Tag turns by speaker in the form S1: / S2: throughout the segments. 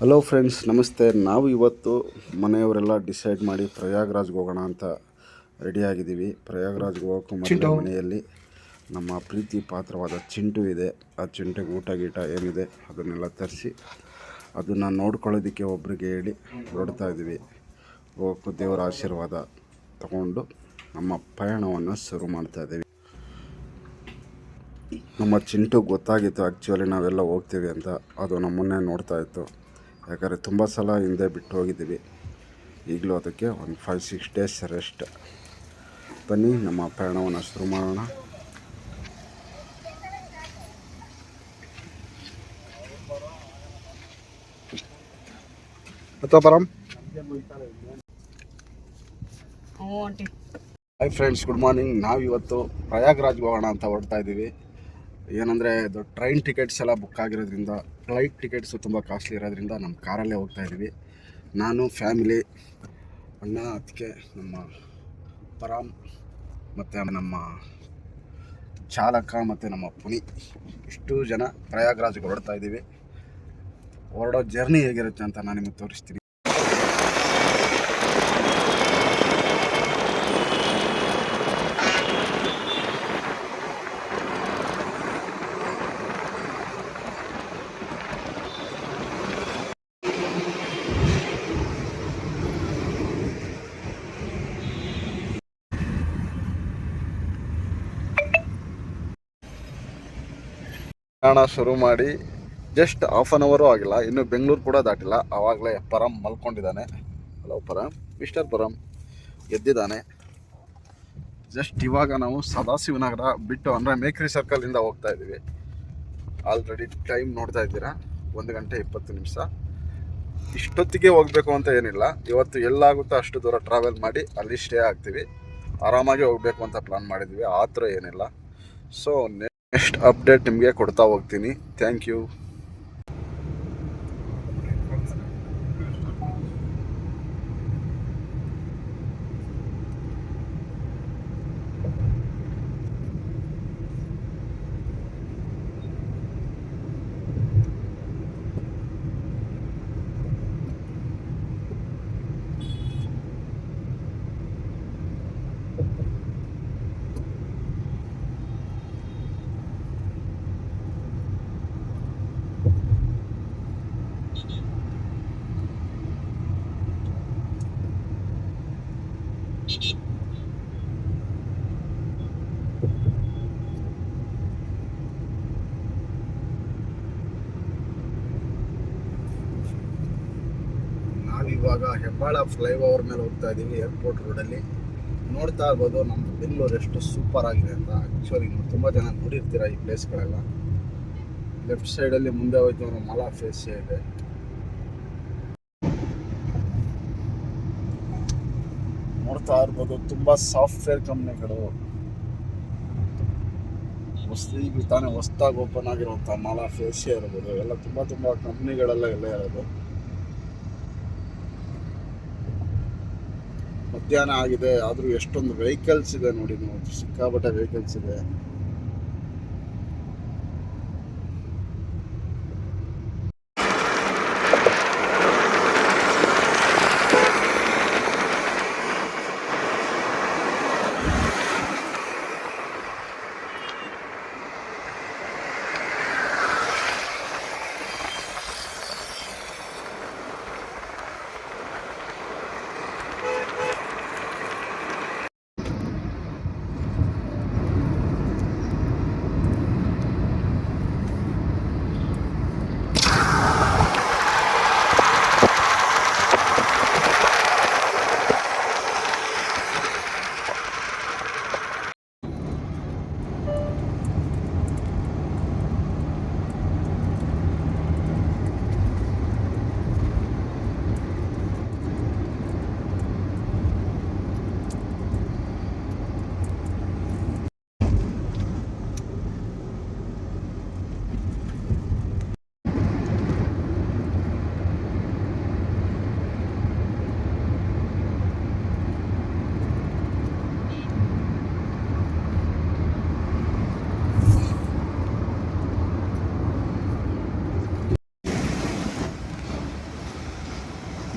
S1: Hello friends, ನಮಸ್ತೆ. ನಾವು ಇವತ್ತು ಮನೆಯವರೆಲ್ಲ ಡಿಸೈಡ್ ಮಾಡಿ ಪ್ರಯಾಗ್ರಾಜ್ಗೆ ಹೋಗೋಣ ಅಂತ ರೆಡಿಯಾಗಿದ್ದೀವಿ. ಪ್ರಯಾಗ್ರಾಜ್ಗೆ ಹೋಗೋಕ್ಕೂ ಮೊದಲೇ ಮನೆಯಲ್ಲಿ ನಮ್ಮ ಪ್ರೀತಿ ಪಾತ್ರವಾದ ಚಿಂಟು ಇದೆ. ಆ ಚಿಂಟುಗೆ ಊಟ ಗೀಟ ಏನಿದೆ ಅದನ್ನೆಲ್ಲ ತರಿಸಿ ಅದನ್ನು ನೋಡ್ಕೊಳ್ಳೋದಕ್ಕೆ ಒಬ್ಬರಿಗೆ ಹೇಳಿ ಹೊರಡ್ತಾ ಇದ್ದೀವಿ. ಹೋಗೋಕ್ಕೂ ದೇವರ ಆಶೀರ್ವಾದ ತಗೊಂಡು ನಮ್ಮ ಪಯಣವನ್ನು ಶುರು ಮಾಡ್ತಾ ಇದ್ದೀವಿ. ನಮ್ಮ ಚಿಂಟುಗೆ ಗೊತ್ತಾಗಿತ್ತು ಆ್ಯಕ್ಚುಲಿ ನಾವೆಲ್ಲ ಹೋಗ್ತೀವಿ ಅಂತ. ಅದು ನಮ್ಮನ್ನೇ ನೋಡ್ತಾ ಇತ್ತು. ಯಾಕಂದರೆ ತುಂಬ ಸಲ ಹಿಂದೆ ಬಿಟ್ಟು ಹೋಗಿದ್ದೀವಿ. ಈಗಲೂ ಅದಕ್ಕೆ ಒಂದು 5-6 ಡೇಸ್ ರೆಸ್ಟ್. ಬನ್ನಿ ನಮ್ಮ ಪ್ರಯಾಣವನ್ನು ಶುರು ಮಾಡೋಣ. Hi friends, good morning. ನಾವಿವತ್ತು ಪ್ರಯಾಗ್ರಾಜ್ಗೆ ಹೋಗೋಣ ಅಂತ ಹೊರಡ್ತಾ ಇದ್ದೀವಿ. ಏನಂದರೆ ಅದು ಟ್ರೈನ್ ಟಿಕೆಟ್ಸ್ ಎಲ್ಲ ಬುಕ್ ಆಗಿರೋದ್ರಿಂದ, ಫ್ಲೈಟ್ ಟಿಕೆಟ್ಸು ತುಂಬ ಕಾಸ್ಟ್ಲಿ ಇರೋದ್ರಿಂದ ನಮ್ಮ ಕಾರಲ್ಲೇ ಹೋಗ್ತಾ ಇದ್ದೀವಿ. ನಾನು, ಫ್ಯಾಮಿಲಿ, ಅಣ್ಣ, ಅದಕ್ಕೆ ನಮ್ಮ ಪರಾಮ್ ಮತ್ತು ನಮ್ಮ ಚಾಲಕ ಮತ್ತು ನಮ್ಮ ಪುನಿ, ಇಷ್ಟು ಜನ ಪ್ರಯಾಗ್ರಾಜ್ಗೆ ಹೊರಡ್ತಾ ಇದ್ದೀವಿ. ಹೊರಡೋ ಜರ್ನಿ ಹೇಗಿರುತ್ತೆ ಅಂತ ನಾನು ನಿಮಗೆ ತೋರಿಸ್ತೀನಿ. ಪ್ರಯಾಣ ಶುರು ಮಾಡಿ ಜಸ್ಟ್ ಹಾಫ್ ಆನ್ ಅವರು ಆಗಿಲ್ಲ, ಇನ್ನು ಬೆಂಗಳೂರು ಕೂಡ ದಾಟಿಲ್ಲ. ಆವಾಗಲೇ ಪರಮ್ ಮಲ್ಕೊಂಡಿದ್ದಾನೆ. ಹಲೋ ಪರಮ್, ಮಿಸ್ಟರ್ ಪರಮ್ ಎದ್ದಿದ್ದಾನೆ. ಜಸ್ಟ್ ಇವಾಗ ನಾವು ಸದಾಶಿವನಗರ ಬಿಟ್ಟು ಅಂದರೆ ಮೇಕ್ರಿ ಸರ್ಕಲಿಂದ ಹೋಗ್ತಾ ಇದ್ದೀವಿ. ಆಲ್ರೆಡಿ ಟೈಮ್ ನೋಡ್ತಾ ಇದ್ದೀರಾ, 1:20. ಇಷ್ಟೊತ್ತಿಗೆ ಹೋಗಬೇಕು ಅಂತ ಏನಿಲ್ಲ. ಇವತ್ತು ಎಲ್ಲಾಗುತ್ತೋ ಅಷ್ಟು ದೂರ ಟ್ರಾವೆಲ್ ಮಾಡಿ ಅಲ್ಲಿ ಸ್ಟೇ ಆಗ್ತೀವಿ. ಆರಾಮಾಗಿ ಹೋಗಬೇಕು ಅಂತ ಪ್ಲ್ಯಾನ್ ಮಾಡಿದ್ವಿ. ಆ ಥರ ಏನಿಲ್ಲ. ಸೊ ನೆಕ್ಸ್ಟ್ ಅಪ್ಡೇಟ್ ನಿಮಗೆ ಕೊಡ್ತಾ ಹೋಗ್ತೀನಿ. Thank you. ನಾವಿವಾಗ ಹೆಬ್ಬಾಳ ಫ್ಲೈಓವರ್ ಮೇಲೆ ಹೋಗ್ತಾ ಇದ್ದೀವಿ. ಏರ್ಪೋರ್ಟ್ ರೋಡಲ್ಲಿ ನೋಡ್ತಾ ಇರ್ಬೋದು ನಮ್ಮ ಬೆಂಗಳೂರು ಎಷ್ಟು ಸೂಪರ್ ಆಗಿದೆ ಅಂತ. ಆ್ಯಕ್ಚುಲಿ ತುಂಬ ಜನ ನೋಡಿರ್ತೀರ ಈ ಪ್ಲೇಸ್ಗಳೆಲ್ಲ. ಲೆಫ್ಟ್ ಸೈಡಲ್ಲಿ ಮುಂದೆ ಹೋಯ್ತು ಅಂದ್ರೆ ಮಲಾ ಫೇಸ್ ಇದೆ. ನೋಡ್ತಾ ಇರ್ಬೋದು ತುಂಬ ಸಾಫ್ಟ್ವೇರ್ ಕಂಪ್ನಿಗಳು, ಈಗ ತಾನೇ ಹೊಸ್ದಾಗಿ ಓಪನ್ ಆಗಿರುವಂಥ ಮಾಲಾ ಫೇಸೇ ಇರ್ಬೋದು, ಎಲ್ಲ ತುಂಬ ಕಂಪ್ನಿಗಳೆಲ್ಲ ಎಲ್ಲ ಇರೋದು. ಮಧ್ಯಾಹ್ನ ಆಗಿದೆ, ಆದರೂ ಎಷ್ಟೊಂದು ವೆಹಿಕಲ್ಸ್ ಇದೆ ನೋಡಿ. ನೀವು ಸಿಕ್ಕಾಪಟ್ಟೆ ವೆಹಿಕಲ್ಸ್ ಇದೆ.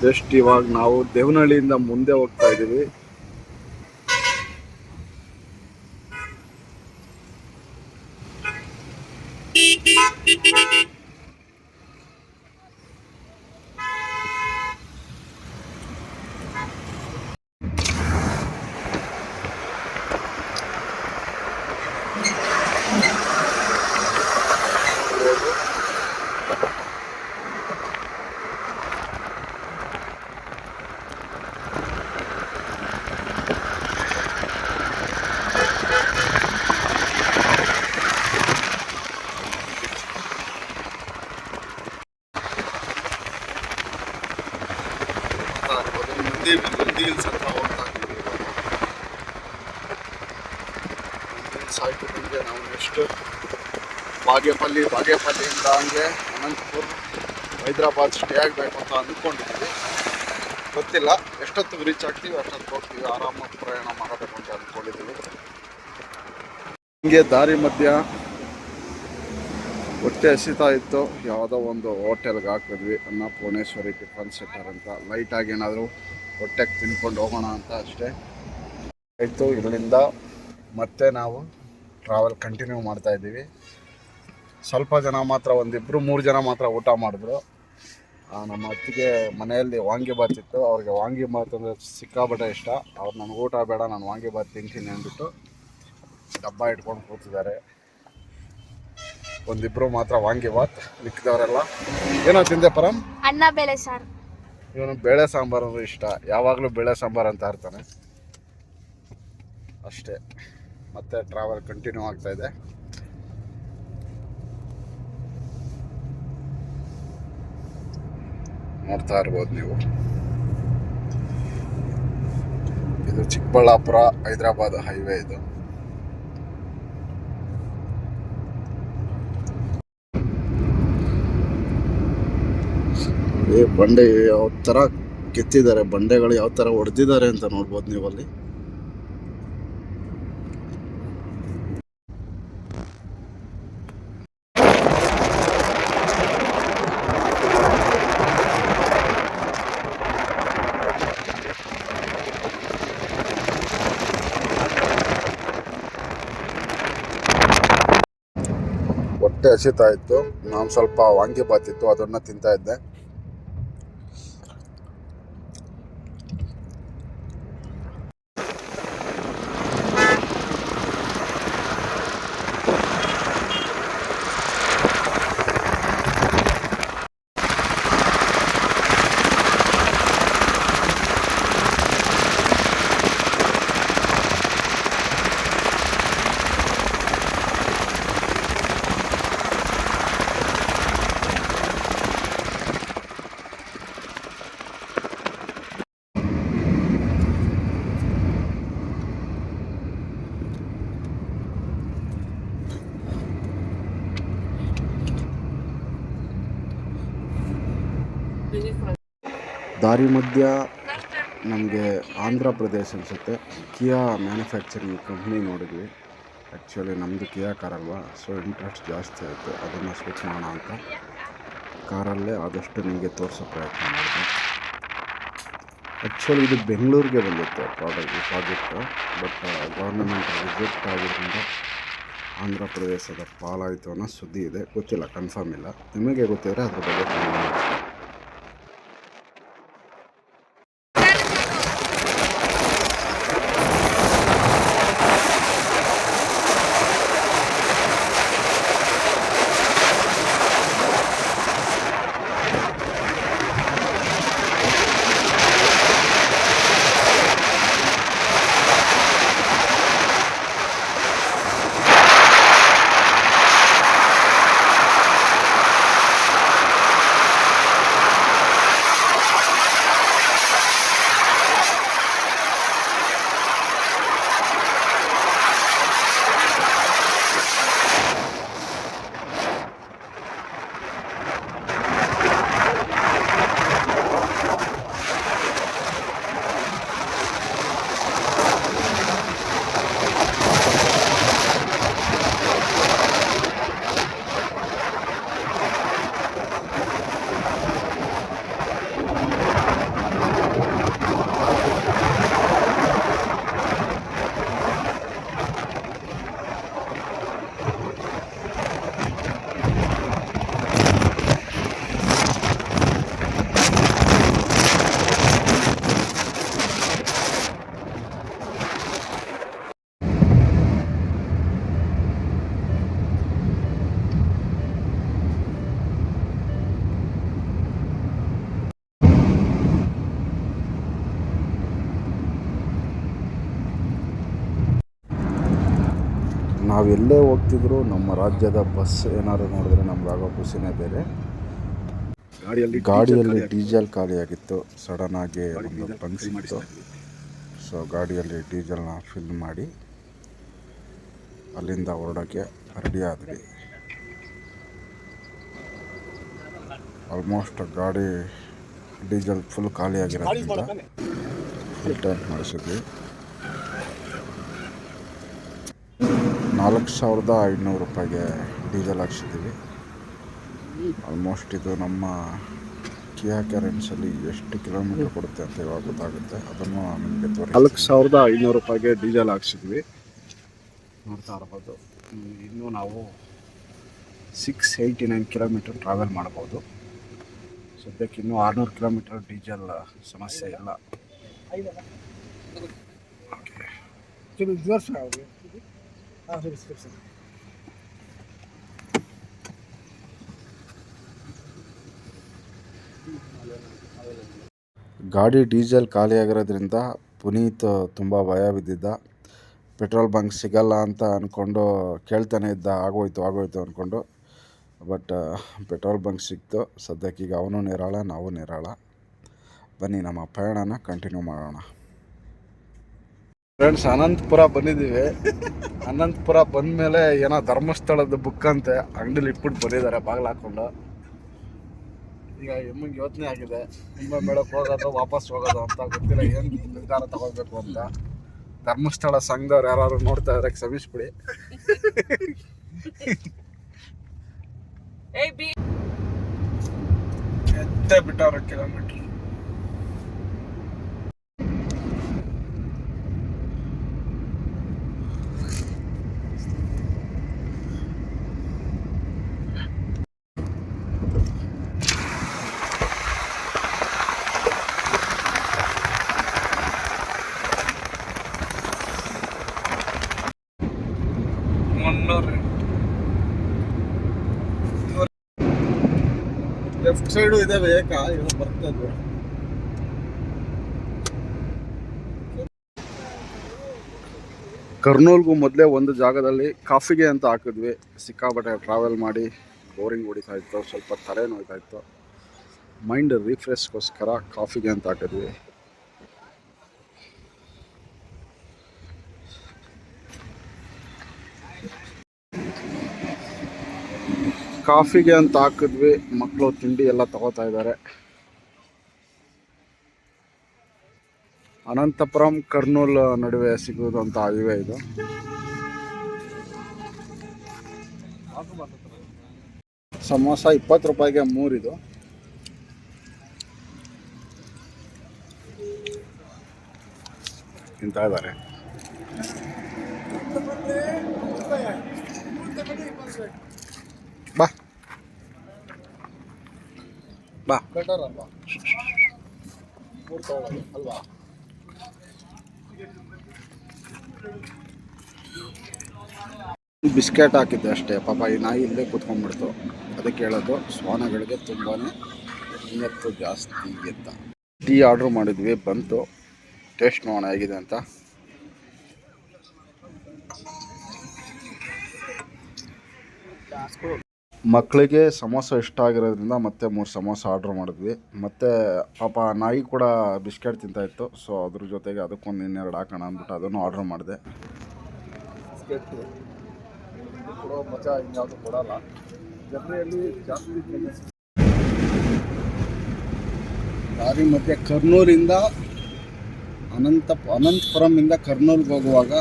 S1: ಜಸ್ಟ್ ಇವಾಗ ನಾವು ದೇವನಹಳ್ಳಿಯಿಂದ ಮುಂದೆ ಹೋಗ್ತಾ ಇದ್ದೀವಿ. ನಂದಿ ಹಿಲ್ಸ್ ಹತ್ರ ಹೋಗ್ತಾ ಇದ್ದೀವಿ. ಸಾಯ್ತು ಬಂದರೆ ನಾವು ನೆಕ್ಸ್ಟ್ ಬಾಗೇಪಲ್ಲಿಯಿಂದ ಹಂಗೆ ಅನಂತಪುರ ಹೈದ್ರಾಬಾದ್ ಸ್ಟೇ ಆಗಬೇಕು ಅಂತ ಅಂದ್ಕೊಂಡಿದ್ದೀವಿ. ಗೊತ್ತಿಲ್ಲ ಎಷ್ಟೊತ್ತಿಗೆ ರೀಚ್ ಆಗ್ತೀವಿ ಅಷ್ಟೊತ್ತಿಗೆ ಹೋಗ್ತೀವಿ. ಆರಾಮಾಗಿ ಪ್ರಯಾಣ ಮಾಡಬೇಕು ಅಂತ ಅಂದ್ಕೊಂಡಿದ್ದೀವಿ. ಹಿಂಗೆ ದಾರಿ ಮಧ್ಯ ಹೊಟ್ಟೆ ಹಸಿತಾ ಇತ್ತು. ಯಾವುದೋ ಒಂದು ಹೋಟೆಲ್ಗೆ ಹಾಕಿದ್ವಿ, ಅನ್ನಪೂರ್ಣೇಶ್ವರಿ ಟಿಫನ್ ಸೆಂಟರ್ ಅಂತ. ಲೈಟಾಗಿ ಏನಾದರೂ ಹೊಟ್ಟೆಗೆ ತಿನ್ಕೊಂಡು ಹೋಗೋಣ ಅಂತ ಅಷ್ಟೇ ಆಯಿತು. ಇದರಿಂದ ಮತ್ತೆ ನಾವು ಟ್ರಾವೆಲ್ ಕಂಟಿನ್ಯೂ ಮಾಡ್ತಾ ಇದ್ದೀವಿ. ಸ್ವಲ್ಪ ಜನ ಮಾತ್ರ, ಒಂದಿಬ್ಬರು 3 ಜನ ಮಾತ್ರ ಊಟ ಮಾಡಿದ್ರು. ನಮ್ಮ ಅತ್ತಿಗೆ ಮನೆಯಲ್ಲಿ ವಾಂಗಿಬಾತ್ ಇತ್ತು. ಅವ್ರಿಗೆ ವಾಂಗಿಬಾತ್ ಅಂದರೆ ಸಿಕ್ಕಾಪಟ್ಟೆ ಇಷ್ಟ. ಅವ್ರು ನನಗೆ ಊಟ ಬೇಡ, ನಾನು ವಾಂಗಿಬಾತ್ ತಿಂತೀನಿ ಅಂದ್ಬಿಟ್ಟು ಡಬ್ಬ ಇಟ್ಕೊಂಡು ಕೂತಿದ್ದಾರೆ. ಒಂದಿಬ್ಬರು ಮಾತ್ರ ವಾಂಗಿಬಾತ್, ಮಿಕ್ಕಿದವರೆಲ್ಲ ಏನೋ ತಿಂದೆ ಪರಂ?
S2: ಅನ್ನ ಬೇಳೆ ಸಾರು.
S1: ಇವನು ಬೇಳೆ ಸಾಂಬಾರು ಅಂದ್ರೆ ಇಷ್ಟ, ಯಾವಾಗಲೂ ಬೇಳೆ ಸಾಂಬಾರು ಅಂತ ಇರ್ತಾನೆ ಅಷ್ಟೇ. ಮತ್ತೆ ಟ್ರಾವೆಲ್ ಕಂಟಿನ್ಯೂ ಆಗ್ತಾ ಇದೆ. ನೋಡ್ತಾ ಇರ್ಬೋದು ನೀವು. ಇದು ಚಿಕ್ಕಬಳ್ಳಾಪುರ ಹೈದರಾಬಾದ್ ಹೈವೇ. ಇದು ಬಂಡೆ ಯಾವ ಥರ ಕೆತ್ತಿದ್ದಾರೆ, ಬಂಡೆಗಳು ಯಾವ ಥರ ಹೊಡೆದಿದ್ದಾರೆ ಅಂತ ನೋಡ್ಬೋದು ನೀವು ಅಲ್ಲಿ. ಹೊಟ್ಟೆ ಹಸಿತಾ ಇತ್ತು. ನಾನು ಸ್ವಲ್ಪ ವಾಂಗಿಬಾತ್ ಇತ್ತು, ಅದನ್ನು ತಿಂತಾ ಇದ್ದೆ. ದಾರಿ ಮಧ್ಯ ನಮಗೆ ಆಂಧ್ರ ಪ್ರದೇಶ ಅನಿಸುತ್ತೆ, ಕಿಯಾ ಮ್ಯಾನುಫ್ಯಾಕ್ಚರಿಂಗ್ ಕಂಪ್ನಿ ನೋಡಿದ್ವಿ. ಆ್ಯಕ್ಚುಲಿ ನಮ್ಮದು ಕಿಯಾ ಕಾರಲ್ವ, ಸೊ ಇಂಟ್ರೆಸ್ಟ್ ಜಾಸ್ತಿ ಆಯಿತು. ಅದನ್ನು ಸ್ವಿಚ್ ಮಾಡೋಣ ಅಂತ ಕಾರಲ್ಲೇ ಆದಷ್ಟು ನಿಮಗೆ ತೋರಿಸೋ ಪ್ರಯತ್ನ ಮಾಡಿದೆ. ಆ್ಯಕ್ಚುಲಿ ಇದು ಬೆಂಗಳೂರಿಗೆ ಬಂದಿತ್ತು ಪ್ರಾಜೆಕ್ಟು, ಬಟ್ ಗೌರ್ಮೆಂಟ್ ರಿಜೆಕ್ಟ್ ಆಗಿದ್ದರಿಂದ ಆಂಧ್ರ ಪ್ರದೇಶದ ಪಾಲಾಯಿತು ಅನ್ನೋ ಸುದ್ದಿ ಇದೆ. ಗೊತ್ತಿಲ್ಲ, ಕನ್ಫರ್ಮ್ ಇಲ್ಲ. ನಿಮಗೆ ಗೊತ್ತಿದ್ರೆ ಅದ್ರ ಬಗ್ಗೆ ನಾವೆಲ್ಲೇ ಹೋಗ್ತಿದ್ರು ನಮ್ಮ ರಾಜ್ಯದ ಬಸ್ ಏನಾದ್ರು ನೋಡಿದ್ರೆ ನಮ್ಗಾಗೋ ಖುಷಿನೇ ಬೇರೆ. ಗಾಡಿಯಲ್ಲಿ ಡೀಸೆಲ್ ಖಾಲಿಯಾಗಿತ್ತು. ಸಡನ್ನಾಗಿ ಒಂದು ಬಂಕ್ ಸಿಕ್ತು. ಸೊ ಗಾಡಿಯಲ್ಲಿ ಡೀಸೆಲ್ನ ಫಿಲ್ ಮಾಡಿ ಅಲ್ಲಿಂದ ಹೊರಡೋಕ್ಕೆ ರೆಡಿ ಆದ್ವಿ. ಆಲ್ಮೋಸ್ಟ್ ಗಾಡಿ ಡೀಸೆಲ್ ಫುಲ್ ಖಾಲಿಯಾಗಿರೋದ್ರಿಂದ ಫುಲ್ ಟ್ಯಾಂಕ್ ಮಾಡಿಸಿದ್ವಿ. 4,500 ರೂಪಾಯಿಗೆ ಡೀಸೆಲ್ ಹಾಕ್ಸಿದ್ದೀವಿ. ಆಲ್ಮೋಸ್ಟ್ ಇದು ನಮ್ಮ ಕಿಯಾ ಕ್ಯಾರೆನ್ಸಲ್ಲಿ ಎಷ್ಟು ಕಿಲೋಮೀಟರ್ ಕೊಡುತ್ತೆ ಅಂತ ಇವಾಗ ಗೊತ್ತಾಗುತ್ತೆ. ಅದನ್ನು ನಿಮಗೆ ತೋರಿಸಿ. 4,500 ರೂಪಾಯಿಗೆ ಡೀಸೆಲ್ ಹಾಕ್ಸಿದ್ವಿ. ನೋಡ್ತಾ ಇರ್ಬೋದು. ಇನ್ನೂ ನಾವು 689 ಕಿಲೋಮೀಟರ್ ಟ್ರಾವೆಲ್ ಮಾಡ್ಬೋದು. ಸದ್ಯಕ್ಕೆ ಇನ್ನೂ 600 ಕಿಲೋಮೀಟರ್ ಡೀಸೆಲ್ ಸಮಸ್ಯೆ ಇಲ್ಲ. ಗಾಡಿ ಡೀಸೆಲ್ ಖಾಲಿಯಾಗಿರೋದ್ರಿಂದ ಪುನೀತ್ ತುಂಬ ಭಯ ಬಿದ್ದಿದ್ದ. ಪೆಟ್ರೋಲ್ ಬಂಕ್ ಸಿಗಲ್ಲ ಅಂತ ಅಂದ್ಕೊಂಡು ಕೇಳ್ತಾನೆ ಇದ್ದ. ಆಗೋಯ್ತು ಅಂದ್ಕೊಂಡು. ಬಟ್ ಪೆಟ್ರೋಲ್ ಬಂಕ್ ಸಿಕ್ತು. ಸದ್ಯಕ್ಕೀಗ ಅವನು ನಿರಾಳ, ನಾವು ನಿರಾಳ. ಬನ್ನಿ ನಮ್ಮ ಪಯಣನ ಕಂಟಿನ್ಯೂ ಮಾಡೋಣ. ಫ್ರೆಂಡ್ಸ್, ಅನಂತಪುರ ಬಂದಿದ್ದೀವಿ. ಅನಂತಪುರ ಬಂದಮೇಲೆ ಏನೋ ಧರ್ಮಸ್ಥಳದ ಬುಕ್ ಅಂತೆ ಅಂಗಡಿಲಿ ಇಟ್ಬಿಟ್ಟು ಬಂದಿದ್ದಾರೆ ಬಾಗಿಲು ಹಾಕ್ಕೊಂಡು. ಈಗ ಎಮ್ಮಗೆ ಯೋಚನೆ ಆಗಿದೆ, ಮೇಳಕ್ಕೆ ಹೋಗೋದು ವಾಪಸ್ ಹೋಗೋದು ಅಂತ ಗೊತ್ತಿಲ್ಲ, ಏನು ನಿರ್ಧಾರ ತಗೋಬೇಕು ಅಂತ. ಧರ್ಮಸ್ಥಳ ಸಂಘದವ್ರು ಯಾರು ನೋಡ್ತಾ ಇದ್ರೆ ಕ್ಷಮಿಸ್ಬಿಡಿ. ಎತ್ತೆ ಬಿಟ್ಟವ್ರ ಕಿಲೋಮೀಟರ್. ಲೆಫ್ಟ್ ಸೈಡು ಇದೆ ಬೇಕಾ ಏನೋ ಬರ್ತದೆ. ಕರ್ನೂಲ್ಗೂ ಮೊದಲೇ ಒಂದು ಜಾಗದಲ್ಲಿ ಕಾಫಿಗೆ ಅಂತ ಹಾಕಿದ್ವಿ. ಸಿಕ್ಕಾಪಟ್ಟೆ ಟ್ರಾವೆಲ್ ಮಾಡಿ ಬೋರಿಂಗ್ ಹೊಡಿತಾ ಇತ್ತು, ಸ್ವಲ್ಪ ತಲೆ ನೋಯ್ತಾ ಇತ್ತು. ಮೈಂಡ್ ರಿಫ್ರೆಶ್ಗೋಸ್ಕರ ಕಾಫಿಗೆ ಅಂತ ಹಾಕಿದ್ವಿ. ಕಾಫಿಗೆ ಅಂತ ಹಾಕಿದ್ವಿ. ಮಕ್ಕಳು ತಿಂಡಿ ಎಲ್ಲ ತಗೋತಾ ಇದ್ದಾರೆ. ಅನಂತಪುರಂ ಕರ್ನೂಲ್ ನಡುವೆ ಸಿಗುವುದಂತ ಹೈವೇ ಇದು. ಸಮೋಸ 20 ರೂಪಾಯಿಗೆ 3 ಇದು. ತಿಂತಾ ಇದ್ದಾರೆ. ಬಾ ಬಾ ಬೆಟರ್ ಅಲ್ವಾ, 3 ತಗೊಳ್ಳೋದು ಅಲ್ವಾ. ಬಿಸ್ಕೆಟ್ ಹಾಕಿದ್ದೆ ಅಷ್ಟೇ. ಪಾಪ ಈ ನಾಯಿ ಇಲ್ಲೇ ಕೂತ್ಕೊಂಡ್ಬಿಡ್ತು. ಅದಕ್ಕೆ ಹೇಳೋದು ಶ್ವಾನಗಳಿಗೆ ತುಂಬಾ ನಿಯತ್ತು ಜಾಸ್ತಿ ಅಂತ. ಟೀ ಆರ್ಡ್ರ್ ಮಾಡಿದ್ವಿ, ಬಂತು. ಟೇಸ್ಟ್ ನೋಡೋಣ ಹೇಗಿದೆ ಅಂತ. ಮಕ್ಕಳಿಗೆ ಸಮೋಸ ಇಷ್ಟ ಆಗಿರೋದ್ರಿಂದ ಮತ್ತೆ 3 ಸಮೋಸ ಆರ್ಡ್ರ್ ಮಾಡಿದ್ವಿ. ಮತ್ತು ಪಾಪ ನಾಯಿ ಕೂಡ ಬಿಸ್ಕೆಟ್ ತಿಂತಾಯಿತ್ತು. ಸೊ ಅದ್ರ ಜೊತೆಗೆ ಅದಕ್ಕೊಂದು 2 ಹಾಕೋಣ ಅಂದ್ಬಿಟ್ಟು ಅದನ್ನು ಆರ್ಡ್ರ್ ಮಾಡಿದೆ. ಬಿಸ್ಕೆಟ್ ಕೊಡೋ ಮಜಾ ಇನ್ಯಾವುದು ಕೊಡೋಲ್ಲ. ಜರ್ನಿಯಲ್ಲಿ ಜಾಸ್ತಿ ದಾರಿ ಮಧ್ಯೆ ಕರ್ನೂಲಿಂದ ಅನಂತಪುರಮಿಂದ ಕರ್ನೂಲ್ಗೆ ಹೋಗುವಾಗ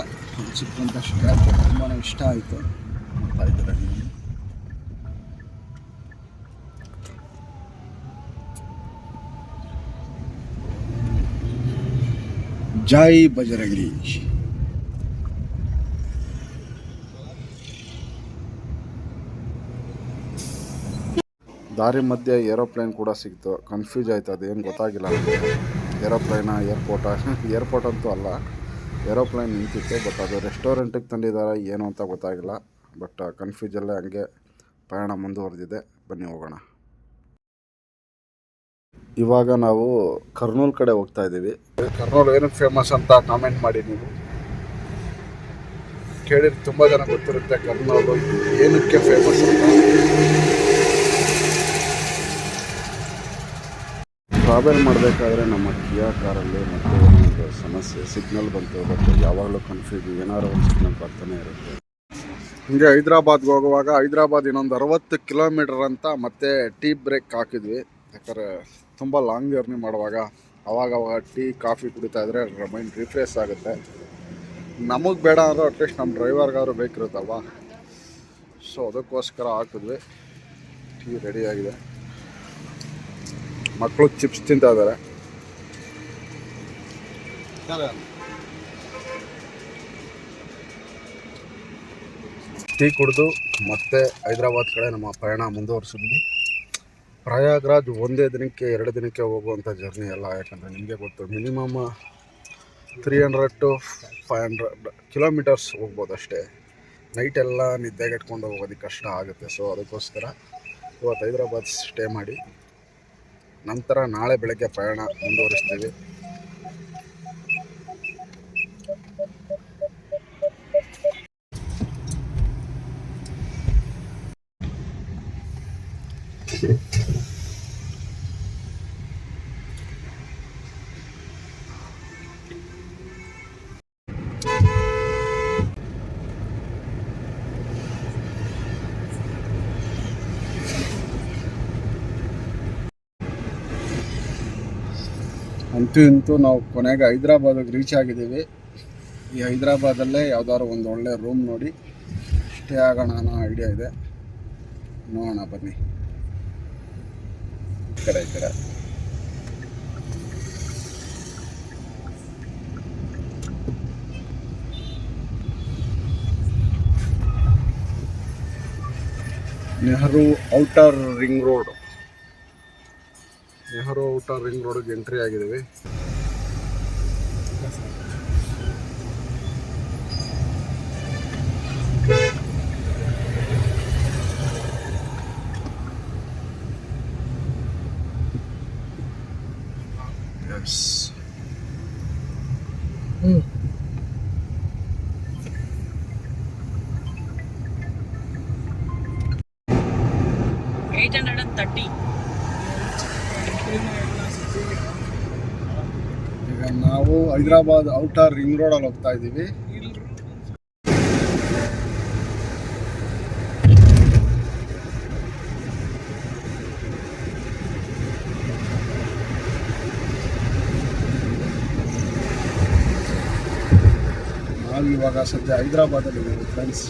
S1: ಸಿಕ್ಕಂಥ ಸ್ಕ್ರ್ಯಾಚ್ ತುಂಬಾ ಇಷ್ಟ ಆಯಿತು. ನೋಡ್ತಾ ಇದ್ದಾರೆ. ಜೈ ಬಜರಂಗಿ. ದಾರಿ ಮಧ್ಯೆ ಏರೋಪ್ಲೇನ್ ಕೂಡ ಸಿಕ್ತು. ಕನ್ಫ್ಯೂಸ್ ಆಯ್ತು, ಅದೇನು ಗೊತ್ತಾಗಿಲ್ಲ. ಏರೋಪ್ಲೇನ ಏರ್ಪೋರ್ಟ್ ಅಂತೂ ಅಲ್ಲ, ಏರೋಪ್ಲೇನ್ ನಿಂತಿತ್ತು. ಬಟ್ ಅದು ರೆಸ್ಟೋರೆಂಟಿಗೆ ತಂದಿದ್ದಾರೆ ಏನು ಅಂತ ಗೊತ್ತಾಗಿಲ್ಲ. ಬಟ್ ಕನ್ಫ್ಯೂಸಲ್ಲೇ ಹಂಗೆ ಪ್ರಯಾಣ ಮುಂದುವರೆದಿದೆ. ಬನ್ನಿ ಹೋಗೋಣ. ಇವಾಗ ನಾವು ಕರ್ನೂಲ್ ಕಡೆ ಹೋಗ್ತಾ ಇದ್ದೀವಿ. ಕರ್ನೂಲ್ ಏನಕ್ಕೆ ಫೇಮಸ್ ಅಂತ ಕಾಮೆಂಟ್ ಮಾಡಿ ನೀವು. ಕೇಳಿದ್ರೆ ತುಂಬ ಜನ ಗೊತ್ತಿರುತ್ತೆ ಕರ್ನೂಲು ಏನಕ್ಕೆ ಫೇಮಸ್ ಅಂತ. ಟ್ರಾವೆಲ್ ಮಾಡಬೇಕಾದ್ರೆ ನಮ್ಮ ಕಿಯಾ ಕಾರಲ್ಲಿ ಮತ್ತೆ ಒಂದು ಸಮಸ್ಯೆ, ಸಿಗ್ನಲ್ ಬಂತು ಬಟ್ ಯಾವಾಗಲೂ ಕನ್ಫ್ಯೂಸ್, ಏನಾದ್ರು ಒಂದು ಸಿಗ್ನಲ್ ಬರ್ತಾನೆ ಇರುತ್ತೆ. ಹಿಂಗೆ ಹೈದ್ರಾಬಾದ್ಗೆ ಹೋಗುವಾಗ ಹೈದ್ರಾಬಾದ್ ಇನ್ನೊಂದು 60 ಕಿಲೋಮೀಟರ್ ಅಂತ ಮತ್ತೆ ಟೀ ಬ್ರೇಕ್ ಹಾಕಿದ್ವಿ. ಯಾಕಂದರೆ ತುಂಬ ಲಾಂಗ್ ಜರ್ನಿ ಮಾಡುವಾಗ ಅವಾಗವಾಗ ಟೀ ಕಾಫಿ ಕುಡಿತಾ ಇದ್ರೆ ಮೈಂಡ್ ರಿಫ್ರೆಶ್ ಆಗುತ್ತೆ. ನಮಗೆ ಬೇಡ ಅಂದ್ರೆ ಅಟ್ಲೀಸ್ಟ್ ನಮ್ಮ ಡ್ರೈವರ್ಗಾದ್ರು ಬೇಕಿರುತ್ತಲ್ವ, ಸೊ ಅದಕ್ಕೋಸ್ಕರ ಹಾಕಿದ್ವಿ. ಟೀ ರೆಡಿಯಾಗಿದೆ, ಮಕ್ಕಳು ಚಿಪ್ಸ್ ತಿಂತಾ ಇದ್ದಾರೆ. ಟೀ ಕುಡಿದು ಮತ್ತೆ ಹೈದ್ರಾಬಾದ್ ಕಡೆ ನಮ್ಮ ಪ್ರಯಾಣ ಮುಂದುವರಿಸಿದ್ವಿ. ಪ್ರಯಾಗ್ರಾಜ್ ಒಂದೇ ದಿನಕ್ಕೆ 2 ದಿನಕ್ಕೆ ಹೋಗುವಂಥ ಜರ್ನಿ ಅಲ್ಲ, ಯಾಕಂದರೆ ನಿಮಗೆ ಗೊತ್ತು ಮಿನಿಮಮ್ 300 to 500 ಕಿಲೋಮೀಟರ್ಸ್ ಹೋಗ್ಬೋದು ಅಷ್ಟೇ. ನೈಟೆಲ್ಲ ನಿದ್ದೆಗೆಟ್ಕೊಂಡು ಹೋಗೋದಕ್ಕೆ ಕಷ್ಟ ಆಗುತ್ತೆ. ಸೊ ಅದಕ್ಕೋಸ್ಕರ ಇವತ್ತು ಹೈದ್ರಾಬಾದ್ ಸ್ಟೇ ಮಾಡಿ ನಂತರ ನಾಳೆ ಬೆಳಗ್ಗೆ ಪ್ರಯಾಣ ಮುಂದುವರಿಸ್ತೀವಿ. ಅಂತೂ ಇಂತೂ ನಾವು ಕೊನೆಗೆ ಹೈದ್ರಾಬಾದಿಗೆ ರೀಚ್ ಆಗಿದ್ದೀವಿ. ಈ ಹೈದ್ರಾಬಾದಲ್ಲೇ ಯಾವ್ದಾದ್ರು ಒಂದು ಒಳ್ಳೆ ರೂಮ್ ನೋಡಿ ಸ್ಟೇ ಆಗೋಣ ಅನ್ನೋ ಐಡಿಯಾ ಇದೆ. ನೋಡೋಣ ಬನ್ನಿ. ಈ ಕಡೆ Nehru outer ring road, Nehru outer ring ರೋಡ್ಗೆ ಎಂಟ್ರಿ ಆಗಿದ್ದೀವಿ. ಎಸ್,
S2: 830.
S1: ಈಗ ನಾವು ಹೈದ್ರಾಬಾದ್ ಔಟರ್ ರಿಂಗ್ ರೋಡಲ್ಲಿ ಹೋಗ್ತಾ ಇದ್ದೀವಿ. ನಾವು ಇವಾಗ ಸದ್ಯ ಹೈದ್ರಾಬಾದಲ್ಲಿ ಇದ್ದೀವಿ ಫ್ರೆಂಡ್ಸ್.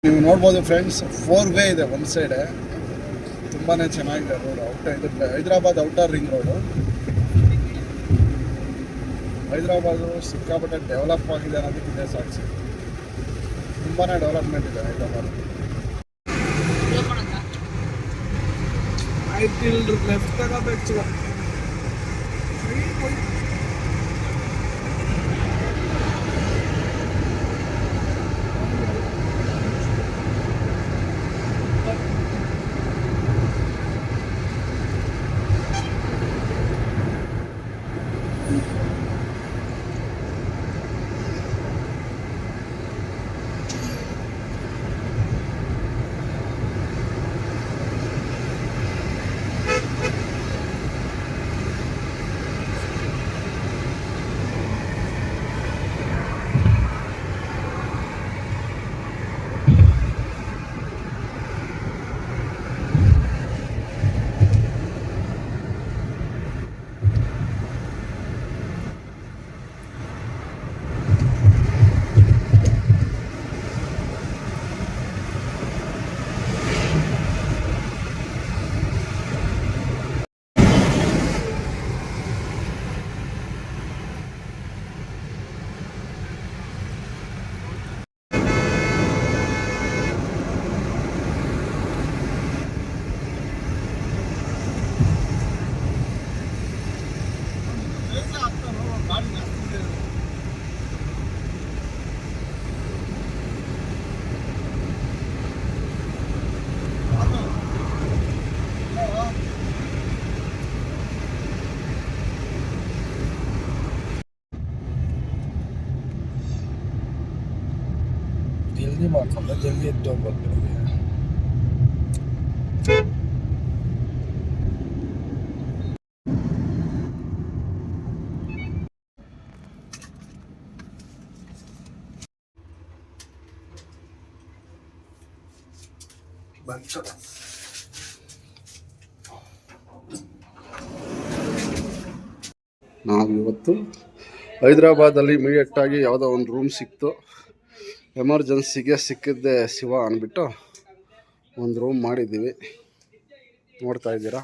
S1: ನೀವು ನೋಡ್ಬೋದು ಫ್ರೆಂಡ್ಸ್, 4 ವೇ ಇದೆ ಒಂದು ಸೈಡೆ. ತುಂಬಾ ಚೆನ್ನಾಗಿದೆ road. Hyderabad outer ring road. Hyderabad ಸಿಕ್ಕಾಪಟ್ಟೆ ಡೆವಲಪ್ ಆಗಿದೆ ಅನ್ನೋದಕ್ಕಿದೆ ಸಾಕ್ಷಿ. ತುಂಬಾ ಡೆವಲಪ್ಮೆಂಟ್ ಇದೆ ಹೈದ್ರಾಬಾದ್.
S2: ಜಲ್ದಿ ಮಾಡ್ಕೊಂಡ್ರೆ ಜಲ್ದಿ ಎದ್ದು ಹೋಗ್ಬೋದು ಬೆಳಿಗ್ಗೆ.
S1: ನಾವಿವತ್ತು ಹೈದ್ರಾಬಾದಲ್ಲಿ ಇಮಿಡಿಯೇಟಾಗಿ ಯಾವುದೋ ಒಂದು ರೂಮ್ ಸಿಕ್ತು. ಎಮರ್ಜೆನ್ಸಿಗೆ ಸಿಕ್ಕಿದ್ದೆ ಶಿವ ಅಂದ್ಬಿಟ್ಟು ಒಂದು ರೂಮ್ ಮಾಡಿದ್ದೀವಿ, ನೋಡ್ತಾ ಇದ್ದೀರಾ.